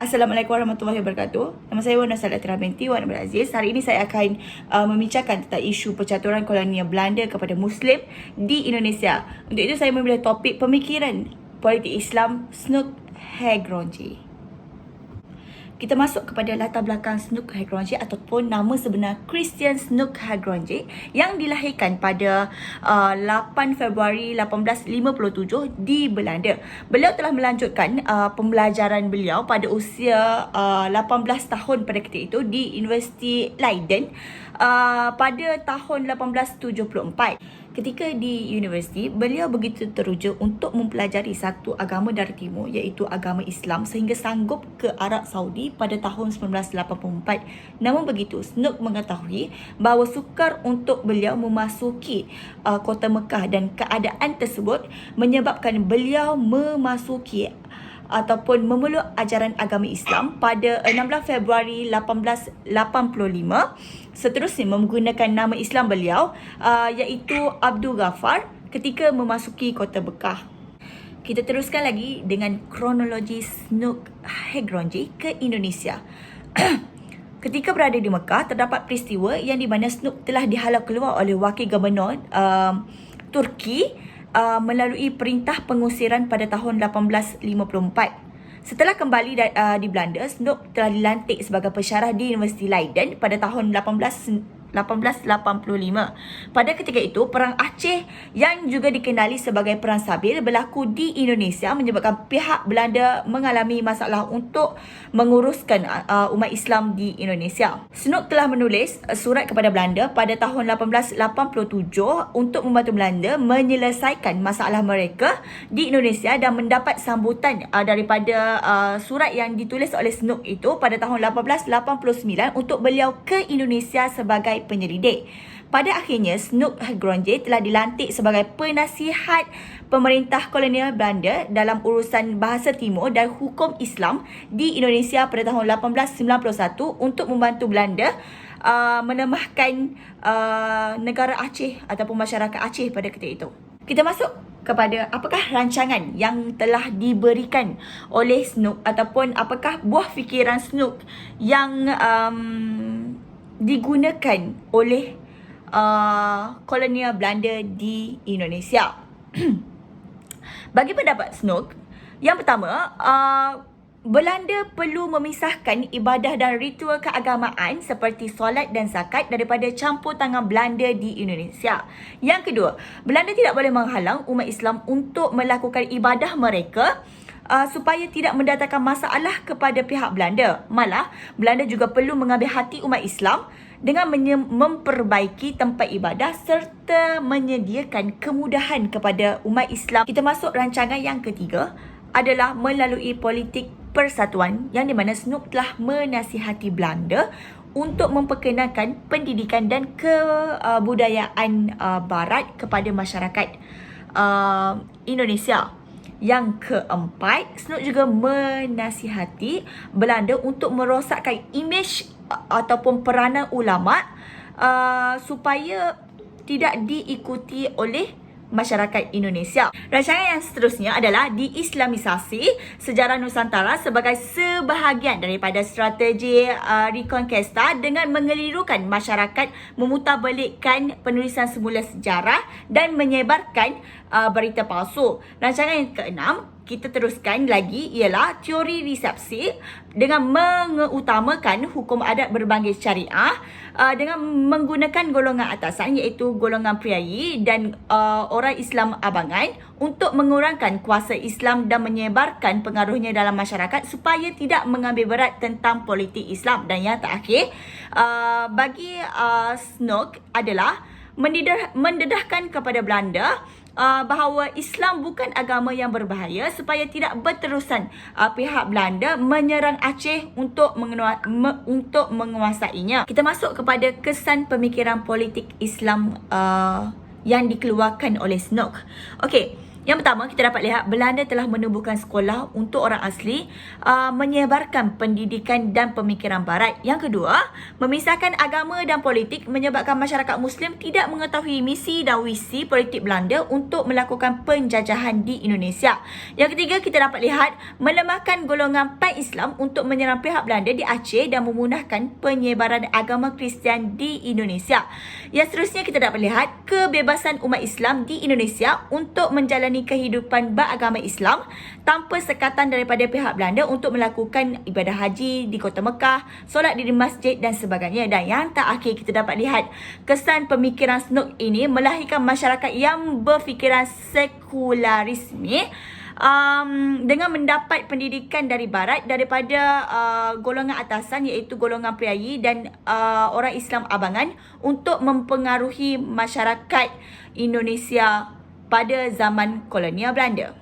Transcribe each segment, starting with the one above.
Assalamualaikum warahmatullahi wabarakatuh. Nama saya Wan Salatira binti Wan Abdul Aziz. Hari ini saya akan membincangkan tentang isu percaturan kolonial Belanda kepada Muslim di Indonesia. Untuk itu saya memilih topik pemikiran politik Islam Snoek Haegronje. Kita masuk kepada latar belakang Snoek Haegronje ataupun nama sebenar Christian Snoek Haegronje yang dilahirkan pada 8 Februari 1857 di Belanda. Beliau telah melanjutkan pembelajaran beliau pada usia 18 tahun pada ketika itu di Universiti Leiden pada tahun 1874. Ketika di universiti, beliau begitu teruja untuk mempelajari satu agama dari timur iaitu agama Islam sehingga sanggup ke Arab Saudi pada tahun 1984. Namun begitu, Snoek mengetahui bahawa sukar untuk beliau memasuki kota Mekah dan keadaan tersebut menyebabkan beliau memasuki ataupun memeluk ajaran agama Islam pada 16 Februari 1885. Seterusnya menggunakan nama Islam beliau iaitu Abdul Ghaffar ketika memasuki kota Mekah. Kita teruskan lagi dengan kronologi Snoek Haegronje ke Indonesia. Ketika berada di Mekah, terdapat peristiwa yang di mana Snoek telah dihalau keluar oleh wakil gubernur Turki melalui perintah pengusiran pada tahun 1854. Setelah kembali di Belanda, Snoek telah dilantik sebagai pensyarah di Universiti Leiden pada tahun 1885. Pada ketika itu, Perang Aceh yang juga dikenali sebagai Perang Sabir berlaku di Indonesia menyebabkan pihak Belanda mengalami masalah untuk menguruskan umat Islam di Indonesia. Snoek telah menulis surat kepada Belanda pada tahun 1887 untuk membantu Belanda menyelesaikan masalah mereka di Indonesia dan mendapat sambutan daripada surat yang ditulis oleh Snoek itu pada tahun 1889 untuk beliau ke Indonesia sebagai penyelidik. Pada akhirnya, Snoek Haegronje telah dilantik sebagai penasihat pemerintah kolonial Belanda dalam urusan bahasa timur dan hukum Islam di Indonesia pada tahun 1891 untuk membantu Belanda menemahkan negara Aceh ataupun masyarakat Aceh pada ketika itu. Kita masuk kepada apakah rancangan yang telah diberikan oleh Snoek ataupun apakah buah fikiran Snoek yang digunakan oleh kolonial Belanda di Indonesia. Bagi pendapat Snoek, yang pertama, Belanda perlu memisahkan ibadah dan ritual keagamaan seperti solat dan zakat daripada campur tangan Belanda di Indonesia. Yang kedua, Belanda tidak boleh menghalang umat Islam untuk melakukan ibadah mereka supaya tidak mendatangkan masalah kepada pihak Belanda. Malah, Belanda juga perlu mengambil hati umat Islam dengan memperbaiki tempat ibadah serta menyediakan kemudahan kepada umat Islam. Kita masuk rancangan yang ketiga adalah melalui politik persatuan yang di mana Snoek telah menasihati Belanda untuk memperkenalkan pendidikan dan kebudayaan barat kepada masyarakat Indonesia. Yang keempat, Snoek juga menasihati Belanda untuk merosakkan imej ataupun peranan ulama supaya tidak diikuti oleh masyarakat Indonesia. Rancangan yang seterusnya adalah diislamisasi sejarah Nusantara sebagai sebahagian daripada strategi Reconquista dengan mengelirukan masyarakat, memutarbalikkan penulisan semula sejarah dan menyebarkan berita palsu. Rancangan yang keenam, kita teruskan lagi ialah teori resepsi dengan mengutamakan hukum adat berbangkit syariah dengan menggunakan golongan atasan iaitu golongan priayi dan orang Islam abangan untuk mengurangkan kuasa Islam dan menyebarkan pengaruhnya dalam masyarakat supaya tidak mengambil berat tentang politik Islam. Dan yang terakhir, bagi Snoek adalah mendedahkan kepada Belanda bahawa Islam bukan agama yang berbahaya supaya tidak berterusan pihak Belanda menyerang Aceh untuk menguasainya. Kita masuk kepada kesan pemikiran politik Islam yang dikeluarkan oleh Snoek. Okey, Yang pertama, kita dapat lihat Belanda telah menubuhkan sekolah untuk orang asli, menyebarkan pendidikan dan pemikiran barat. Yang kedua, memisahkan agama dan politik menyebabkan masyarakat Muslim tidak mengetahui misi dan visi politik Belanda untuk melakukan penjajahan di Indonesia. Yang ketiga, kita dapat lihat melemahkan golongan pan-Islam untuk menyerang pihak Belanda di Aceh dan memudahkan penyebaran agama Kristian di Indonesia. Yang seterusnya, kita dapat lihat kebebasan umat Islam di Indonesia untuk menjalani kehidupan beragama Islam tanpa sekatan daripada pihak Belanda untuk melakukan ibadah haji di Kota Mekah, solat di masjid dan sebagainya. Dan yang terakhir, kita dapat lihat kesan pemikiran Snook ini melahirkan masyarakat yang berfikiran sekularisme, dengan mendapat pendidikan dari barat daripada golongan atasan iaitu golongan priayi dan orang Islam abangan untuk mempengaruhi masyarakat Indonesia pada zaman kolonial Belanda.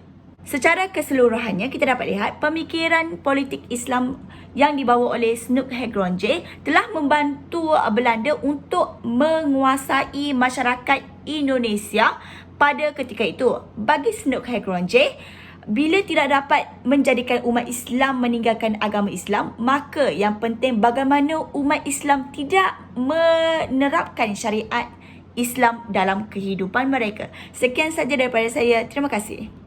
Secara keseluruhannya, kita dapat lihat pemikiran politik Islam yang dibawa oleh Snook Hegronje telah membantu Belanda untuk menguasai masyarakat Indonesia pada ketika itu. Bagi Snook Hegronje, bila tidak dapat menjadikan umat Islam meninggalkan agama Islam, maka yang penting bagaimana umat Islam tidak menerapkan syariat Islam dalam kehidupan mereka. Sekian saja daripada saya. Terima kasih.